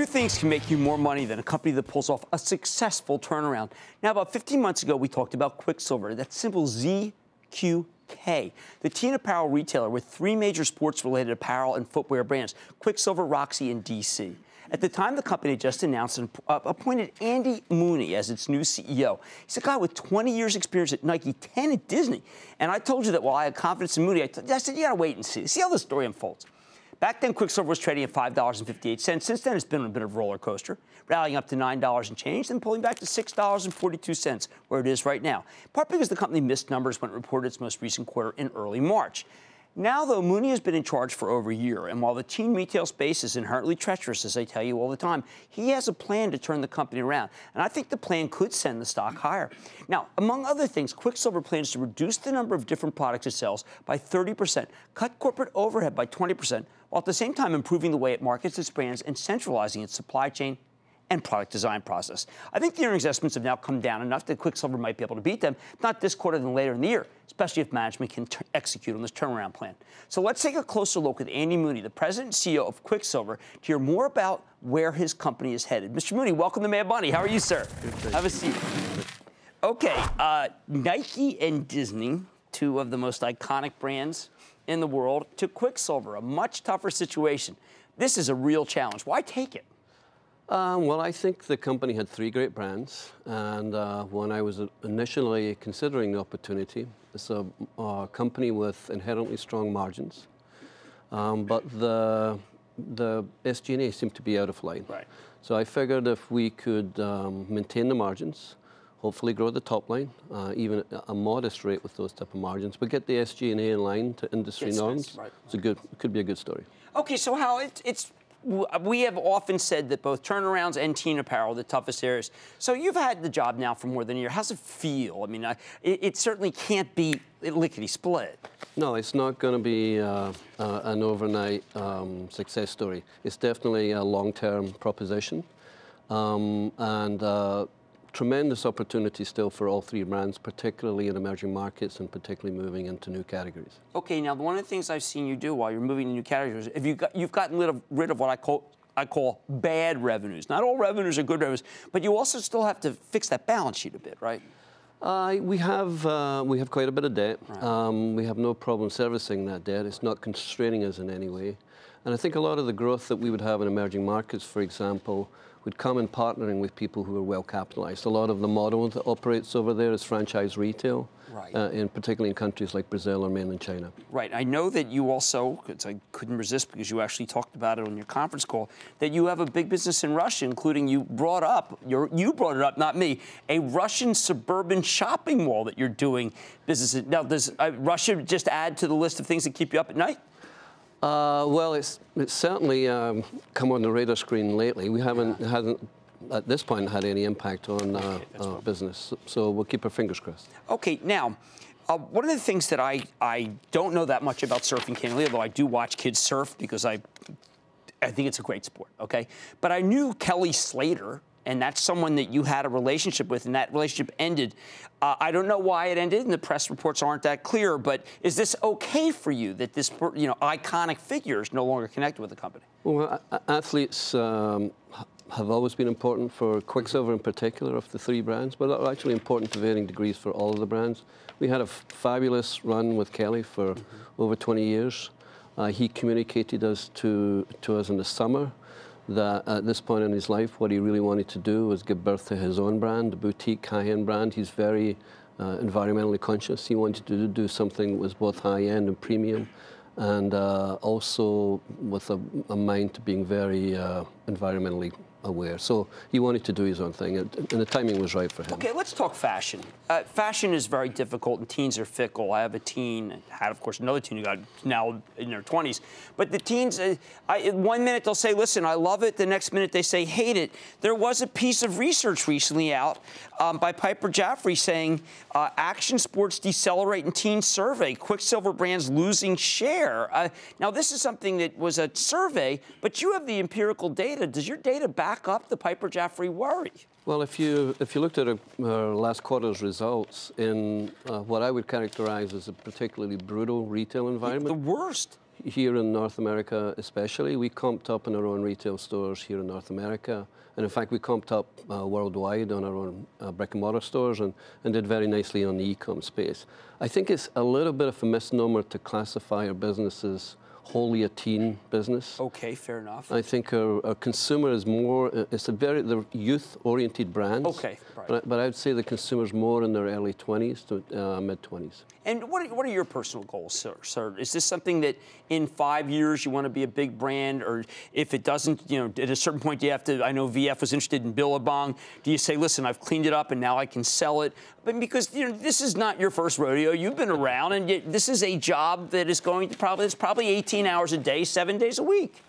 Few things can make you more money than a company that pulls off a successful turnaround. Now, about 15 months ago, we talked about Quiksilver. That's simple ZQK, the teen apparel retailer with 3 major sports-related apparel and footwear brands, Quicksilver, Roxy, and DC. At the time, the company just announced and appointed Andy Mooney as its new CEO. He's a guy with 20 years' experience at Nike, 10 at Disney. And I told you that while I had confidence in Mooney, I said, you got to wait and see how the story unfolds. Back then, Quicksilver was trading at $5.58. Since then, it's been a bit of a roller coaster, rallying up to $9 and change, then pulling back to $6.42, where it is right now, part because the company missed numbers when it reported its most recent quarter in early March. Now, though, Mooney has been in charge for over a year, and while the teen retail space is inherently treacherous, as I tell you all the time, he has a plan to turn the company around, and I think the plan could send the stock higher. Now, among other things, Quicksilver plans to reduce the number of different products it sells by 30%, cut corporate overhead by 20%, while at the same time improving the way it markets its brands and centralizing its supply chain and product design process. I think the earnings estimates have now come down enough that Quicksilver might be able to beat them, not this quarter, then later in the year, especially if management can execute on this turnaround plan. So let's take a closer look at Andy Mooney, the president and CEO of Quicksilver, to hear more about where his company is headed. Mr. Mooney, welcome to Mad Money. How are you, sir? Good, have a seat. Okay, Nike and Disney, 2 of the most iconic brands in the world, to Quicksilver, a much tougher situation. This is a real challenge. Why take it? Well, I think the company had 3 great brands, and when I was initially considering the opportunity, it's a company with inherently strong margins, but the SG&A seemed to be out of line. Right. So I figured if we could maintain the margins, hopefully grow the top line, even at a modest rate with those type of margins, but get the SG&A in line to industry norms. Right. It could be a good story. Okay, so how we have often said that both turnarounds and teen apparel are the toughest areas. So you've had the job now for more than a year. How's it feel? I mean, it certainly can't be lickety-split. No, it's not going to be an overnight success story. It's definitely a long-term proposition, and tremendous opportunity still for all 3 brands, particularly in emerging markets and particularly moving into new categories. Okay, now one of the things I've seen you do while you're moving to new categories, you've gotten rid of what I call bad revenues. Not all revenues are good revenues, but you also still have to fix that balance sheet a bit, right? We have quite a bit of debt. Right. We have no problem servicing that debt. It's not constraining us in any way. And I think a lot of the growth that we would have in emerging markets, for example, would come in partnering with people who are well capitalized. A lot of the model that operates over there is franchise retail, right. Particularly in countries like Brazil or mainland China. Right. I know that you also, because I couldn't resist because you actually talked about it on your conference call, that you have a big business in Russia, including you brought it up, not me, a Russian suburban shopping mall that you're doing business in. Now, does Russia just add to the list of things that keep you up at night? Well, it's certainly come on the radar screen lately. We hasn't at this point had any impact on business, so we'll keep our fingers crossed. Okay, now, one of the things that I don't know that much about surfing, candidly, although I do watch kids surf because I think it's a great sport, okay? But I knew Kelly Slater, and that's someone that you had a relationship with, and that relationship ended. I don't know why it ended, and the press reports aren't that clear, but is this okay for you that this iconic figure is no longer connected with the company? Well, athletes have always been important for Quiksilver in particular of the 3 brands, but are actually important to varying degrees for all of the brands. We had a fabulous run with Kelly for over 20 years. He communicated to us in the summer that at this point in his life, what he really wanted to do was give birth to his own brand, a boutique high-end brand. He's very environmentally conscious. He wanted to do something that was both high-end and premium, and also with a mind to being very environmentally aware. So he wanted to do his own thing, and the timing was right for him. Okay, let's talk fashion. Fashion is very difficult, and teens are fickle. I have a teen, had, of course, another teen who got now in their 20s. But the teens, 1 minute they'll say, listen, I love it. The next minute they say, hate it. There was a piece of research recently out by Piper Jaffray saying action sports decelerate in teen survey. Quiksilver brands losing share. Now, this is something that was a survey, but you have the empirical data. Does your data back up the Piper Jaffray worry? Well, if you looked at our last quarter's results in what I would characterize as a particularly brutal retail environment. The worst. here in North America especially. We comped up in our own retail stores here in North America. And in fact, we comped up worldwide on our own brick and mortar stores and did very nicely on the e-com space. I think it's a little bit of a misnomer to classify our business as wholly a teen business. Okay, fair enough. I think our consumer is more, they're youth-oriented brands. Okay, right. But I would say the consumer's more in their early 20s to mid-20s. And what are your personal goals, sir? Is this something that in 5 years you want to be a big brand, or if it doesn't, you know, at a certain point you have to, I know VF was interested in Billabong, do you say, listen, I've cleaned it up and now I can sell it? But because, you know, this is not your first rodeo, you've been around, and this is a job that is going to probably 18 hours a day, 7 days a week.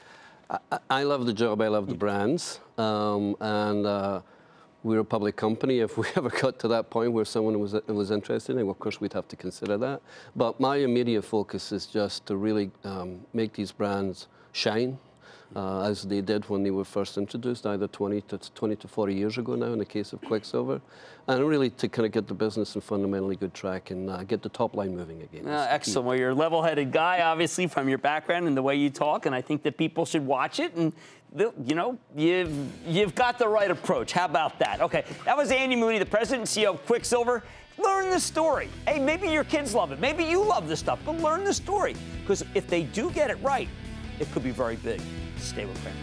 I love the job, I love the brands, and we're a public company. If we ever got to that point where someone was interested, of course we'd have to consider that. But my immediate focus is just to really make these brands shine, as they did when they were first introduced, either 20 to 40 years ago now in the case of Quiksilver, and really to kind of get the business in fundamentally good track and get the top line moving again. Excellent. Well, you're a level-headed guy, obviously, from your background and the way you talk, and I think that people should watch it, and you know, you've got the right approach. How about that? Okay, that was Andy Mooney, the president and CEO of Quiksilver. Learn the story. Hey, maybe your kids love it. Maybe you love this stuff, but learn the story, because if they do get it right, it could be very big. Stay with Cramer.